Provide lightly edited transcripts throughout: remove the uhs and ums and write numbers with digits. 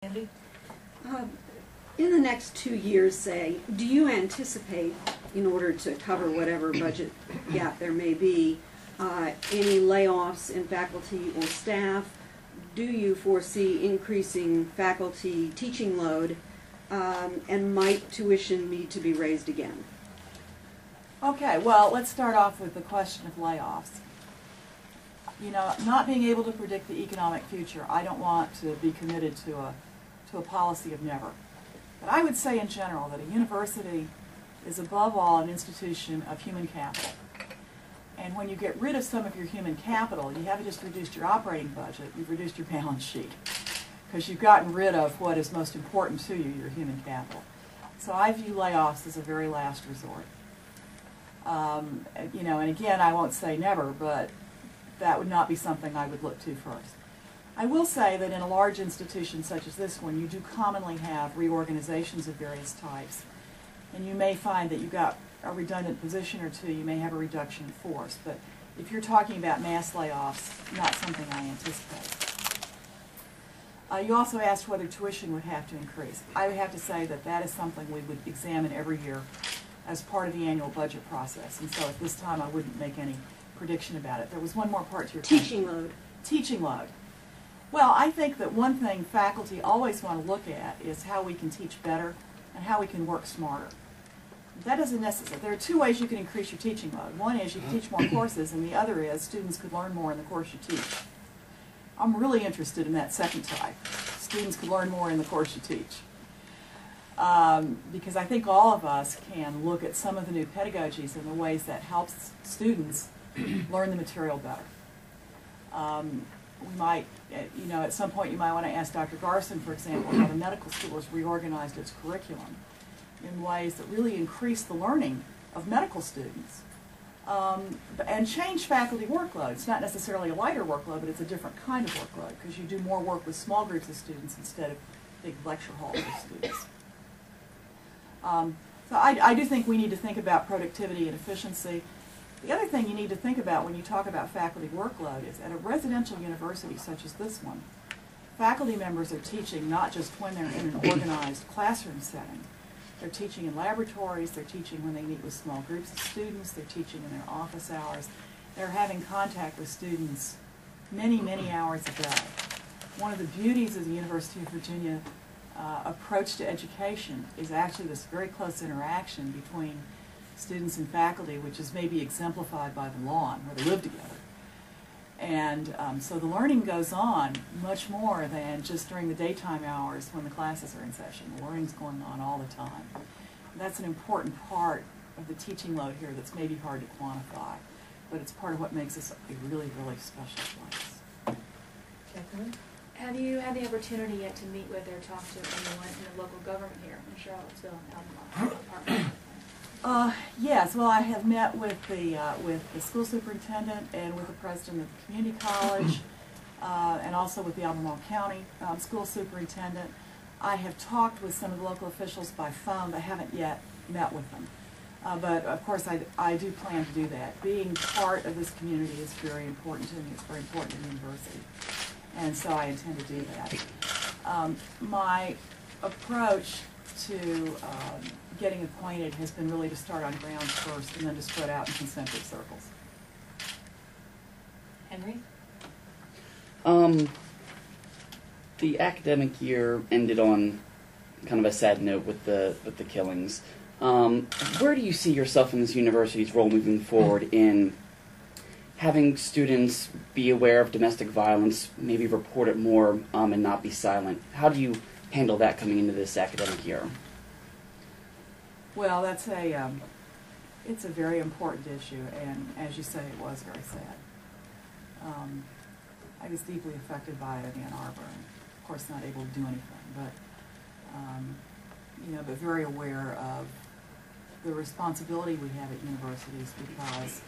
Andy? In the next 2 years, say, do you anticipate, in order to cover whatever budget gap there may be, any layoffs in faculty or staff? Do you foresee increasing faculty teaching load, and might tuition need to be raised again? Okay, well, let's start off with the question of layoffs. You know, not being able to predict the economic future, I don't want to be committed to a policy of never. But I would say in general that a university is above all an institution of human capital. And when you get rid of some of your human capital, you haven't just reduced your operating budget, you've reduced your balance sheet. Because you've gotten rid of what is most important to you, your human capital. So I view layoffs as a very last resort. You know, and again, I won't say never, but that would not be something I would look to first. I will say that in a large institution such as this one, you do commonly have reorganizations of various types. And you may find that you've got a redundant position or two, you may have a reduction in force. But if you're talking about mass layoffs, not something I anticipate. You also asked whether tuition would have to increase. I would have to say that that is something we would examine every year as part of the annual budget process. And so at this time, I wouldn't make any prediction about it. There was one more part to your question. Teaching load. Teaching load. Well, I think that one thing faculty always want to look at is how we can teach better and how we can work smarter. That doesn't necessarily, there are two ways you can increase your teaching load. One is you can teach more courses, and the other is students could learn more in the course you teach. I'm really interested in that second type. Students could learn more in the course you teach. Because I think all of us can look at some of the new pedagogies and the ways that helps students learn the material better. We might, you know, at some point you might want to ask Dr. Garson, for example, how the medical school has reorganized its curriculum in ways that really increase the learning of medical students. And change faculty workload. It's not necessarily a lighter workload, but it's a different kind of workload because you do more work with small groups of students instead of big lecture halls of students. So I do think we need to think about productivity and efficiency. The other thing you need to think about when you talk about faculty workload is at a residential university such as this one, faculty members are teaching not just when they're in an organized classroom setting. They're teaching in laboratories, they're teaching when they meet with small groups of students, they're teaching in their office hours. They're having contact with students many, many hours a day. One of the beauties of the University of Virginia approach to education is actually this very close interaction between students and faculty, which is maybe exemplified by the lawn where they live together. And so the learning goes on much more than just during the daytime hours when the classes are in session. The learning's going on all the time. And that's an important part of the teaching load here that's maybe hard to quantify, but it's part of what makes us a really, really special place. Kathleen? Have you had the opportunity yet to meet with or talk to anyone in the local government here in Charlottesville and Albemarle? Yes, well, I have met with the school superintendent and with the president of the community college, and also with the Albemarle County school superintendent. I have talked with some of the local officials by phone, but haven't yet met with them. But of course, I do plan to do that. Being part of this community is very important to me. It's very important to the university, and so I intend to do that. My approach to getting acquainted has been really to start on grounds first and then to spread out in concentric circles. Henry? The academic year ended on kind of a sad note with the killings. Where do you see yourself in this university's role moving forward in having students be aware of domestic violence, maybe report it more, and not be silent? How do you handle that coming into this academic year? Well, that's it's a very important issue, and as you say, it was very sad. I was deeply affected by it in Ann Arbor, and of course not able to do anything, but you know, but very aware of the responsibility we have at universities because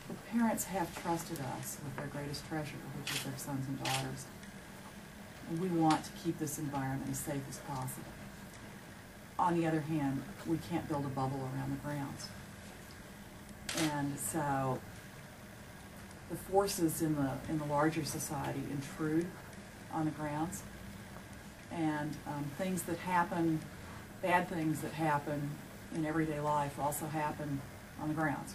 the parents have trusted us with their greatest treasure, which is their sons and daughters. And we want to keep this environment as safe as possible. On the other hand, we can't build a bubble around the grounds. And so the forces in the larger society intrude on the grounds. And things that happen, bad things that happen in everyday life also happen on the grounds.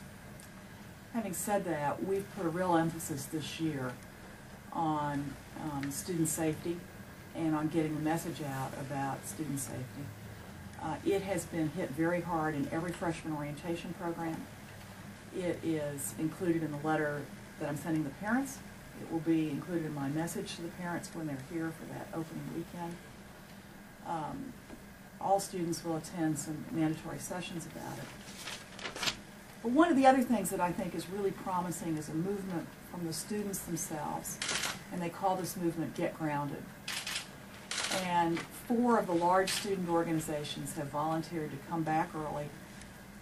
Having said that, we've put a real emphasis this year on student safety and on getting the message out about student safety. It has been hit very hard in every freshman orientation program. It is included in the letter that I'm sending the parents. It will be included in my message to the parents when they're here for that opening weekend. All students will attend some mandatory sessions about it. But one of the other things that I think is really promising is a movement from the students themselves, and they call this movement Get Grounded. And 4 of the large student organizations have volunteered to come back early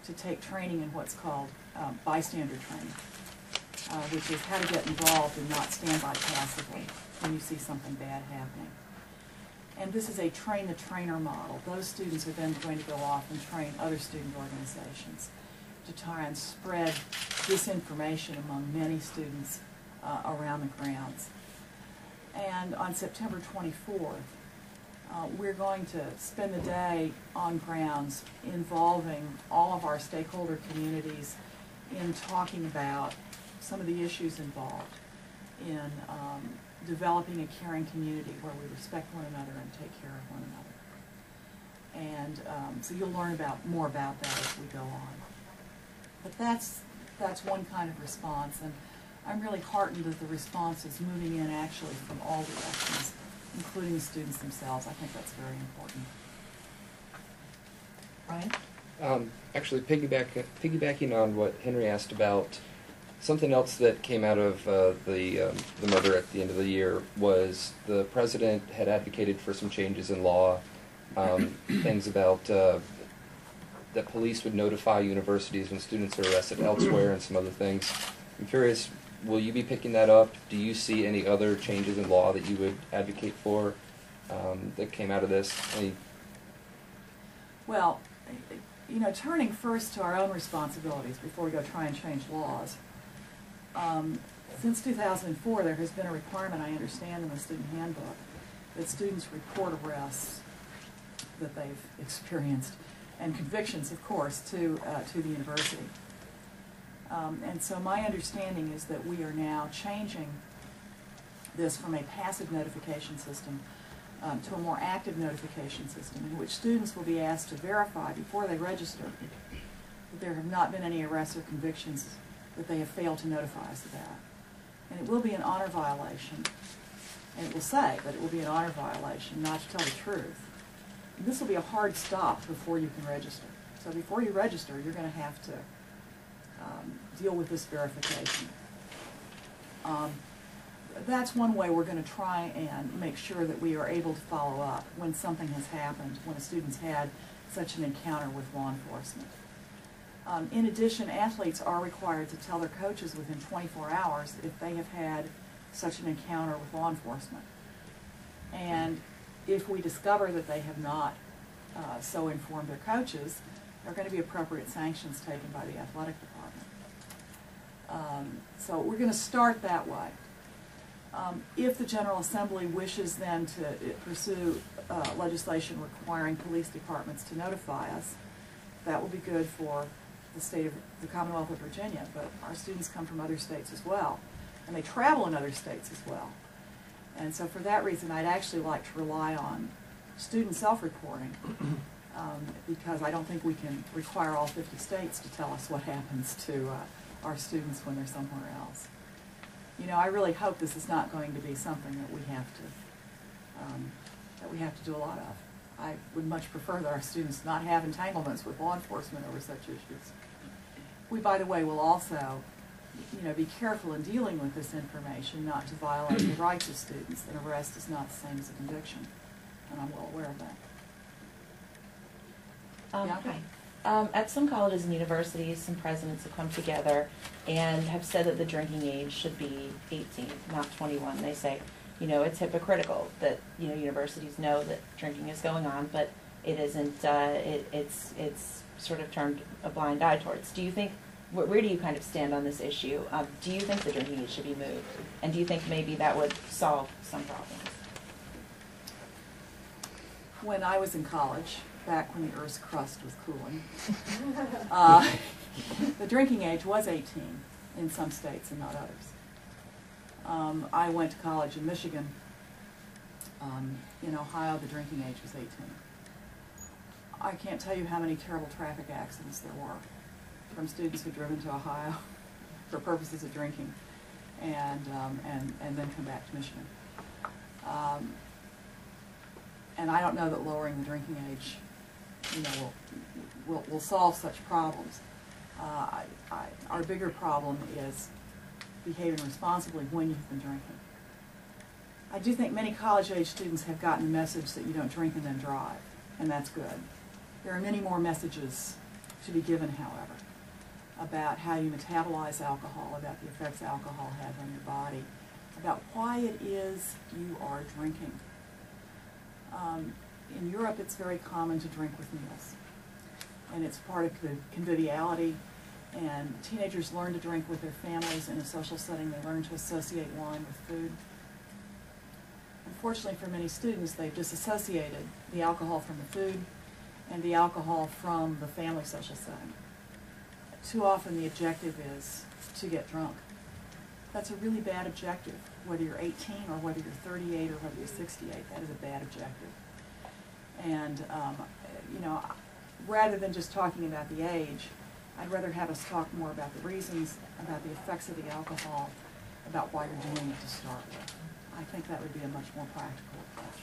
to take training in what's called bystander training, which is how to get involved and not stand by passively when you see something bad happening. And this is a train-the-trainer model. Those students are then going to go off and train other student organizations to try and spread this information among many students around the grounds. And on September 24th, we're going to spend the day on grounds involving all of our stakeholder communities in talking about some of the issues involved in developing a caring community where we respect one another and take care of one another. And so you'll learn more about that as we go on. But that's one kind of response, and I'm really heartened that the response is moving in actually from all directions, including the students themselves. I think that's very important. Ryan? Actually, piggybacking on what Henry asked about, something else that came out of the murder at the end of the year was the president had advocated for some changes in law, things about that police would notify universities when students are arrested elsewhere and some other things. I'm curious, will you be picking that up? Do you see any other changes in law that you would advocate for that came out of this? Well, you know, turning first to our own responsibilities before we go try and change laws. Since 2004, there has been a requirement, I understand, in the student handbook that students report arrests that they've experienced and convictions, of course, to the university. And so my understanding is that we are now changing this from a passive notification system to a more active notification system in which students will be asked to verify before they register that there have not been any arrests or convictions that they have failed to notify us about. And it will be an honor violation, and it will say that it will be an honor violation not to tell the truth. And this will be a hard stop before you can register. So before you register, you're going to have to deal with this verification. That's one way we're going to try and make sure that we are able to follow up when something has happened, when a student's had such an encounter with law enforcement. In addition, athletes are required to tell their coaches within 24 hours if they have had such an encounter with law enforcement. And if we discover that they have not so informed their coaches, there are going to be appropriate sanctions taken by the athletic department. So we're going to start that way. If the General Assembly wishes then to pursue legislation requiring police departments to notify us, that will be good for the Commonwealth of Virginia, but our students come from other states as well, and they travel in other states as well. And so for that reason, I'd actually like to rely on student self-reporting, because I don't think we can require all 50 states to tell us what happens to our students when they're somewhere else. You know, I really hope this is not going to be something that we have to do a lot of. I would much prefer that our students not have entanglements with law enforcement over such issues. We, by the way, will also, you know, be careful in dealing with this information not to violate the rights of students. An arrest is not the same as a conviction, and I'm well aware of that. Yeah? Hi. At some colleges and universities, some presidents have come together and have said that the drinking age should be 18, not 21. They say, you know, it's hypocritical that, you know, universities know that drinking is going on, but it isn't, it's sort of turned a blind eye towards. Do you think, where do you kind of stand on this issue? Do you think the drinking age should be moved? And do you think maybe that would solve some problems? when I was in college, back when the Earth's crust was cooling, the drinking age was 18 in some states and not others. I went to college in Michigan. In Ohio, the drinking age was 18. I can't tell you how many terrible traffic accidents there were from students who'd driven to Ohio for purposes of drinking and then come back to Michigan. And I don't know that lowering the drinking age, will solve such problems. Our bigger problem is behaving responsibly when you've been drinking. I do think many college-age students have gotten the message that you don't drink and then drive, and that's good. There are many more messages to be given, however, about how you metabolize alcohol, about the effects alcohol has on your body, about why it is you are drinking. In Europe, it's very common to drink with meals, and it's part of conviviality, and teenagers learn to drink with their families in a social setting. They learn to associate wine with food. Unfortunately, for many students, they've disassociated the alcohol from the food and the alcohol from the family social setting. Too often the objective is to get drunk. That's a really bad objective. Whether you're 18 or whether you're 38 or whether you're 68, that is a bad objective. And, rather than just talking about the age, I'd rather have us talk more about the reasons, about the effects of the alcohol, about why you're doing it to start with. I think that would be a much more practical approach.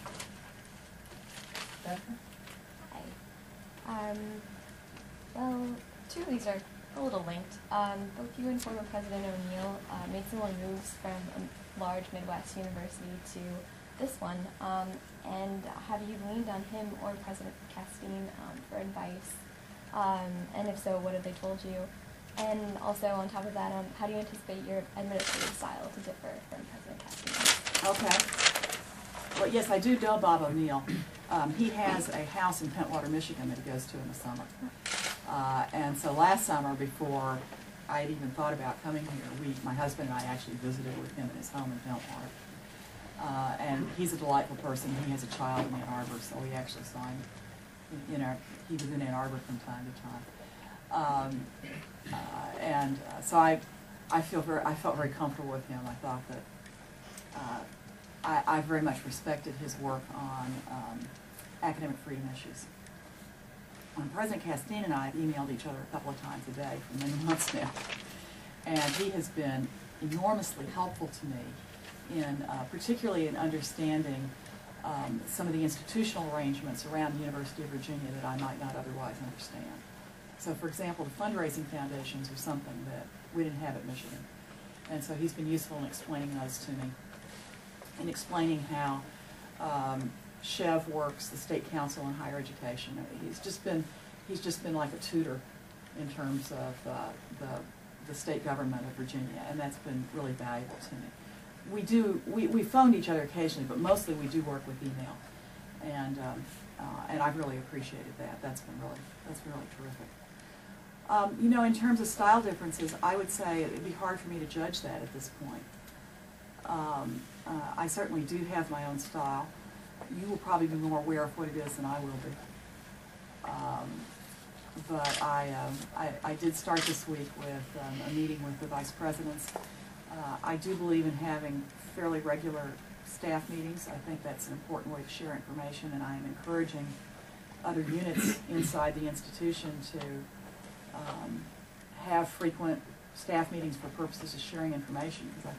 Hi. Well, two of these are a little linked. Both you and former President O'Neill made similar moves from a large Midwest university to this one. And have you leaned on him or President Castine for advice? And if so, what have they told you? And also, on top of that, how do you anticipate your administrative style to differ from President Castine? Okay. Well, yes, I do know Bob O'Neill. He has a house in Pentwater, Michigan that he goes to in the summer. And so last summer, before I had even thought about coming here, my husband and I actually visited with him in his home in Pentwater. And he's a delightful person. He has a child in Ann Arbor, so we actually saw him. He was in Ann Arbor from time to time. So I felt very comfortable with him. I thought that I very much respected his work on academic freedom issues. President Castine and I have emailed each other a couple of times a day for many months now, and he has been enormously helpful to me in particularly in understanding some of the institutional arrangements around the University of Virginia that I might not otherwise understand. So, for example, the fundraising foundations are something that we didn't have at Michigan, and so he's been useful in explaining those to me, and explaining how Chev works, the State Council on Higher Education. He's just been like a tutor in terms of the state government of Virginia, and that's been really valuable to me. We phoned each other occasionally, but mostly we do work with email, and I've really appreciated that. That's really terrific. In terms of style differences, I would say it'd be hard for me to judge that at this point. I certainly do have my own style. You will probably be more aware of what it is than I will be. But I did start this week with a meeting with the vice presidents. I do believe in having fairly regular staff meetings. I think that's an important way to share information, and I am encouraging other units inside the institution to have frequent staff meetings for purposes of sharing information, because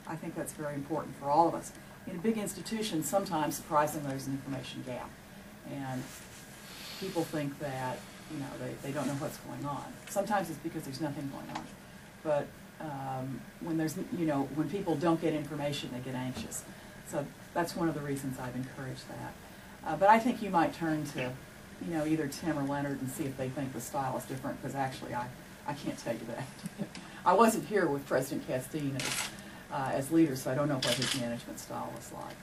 I think that's very important for all of us. In a big institution, sometimes, surprisingly, there's an information gap, and people think that they don't know what's going on. Sometimes it's because there's nothing going on, but when people don't get information, they get anxious. So that's one of the reasons I've encouraged that. But I think you might turn to either Tim or Leonard and see if they think the style is different, because actually I can't tell you that. I wasn't here with President Castine as leader, so I don't know what his management style was like.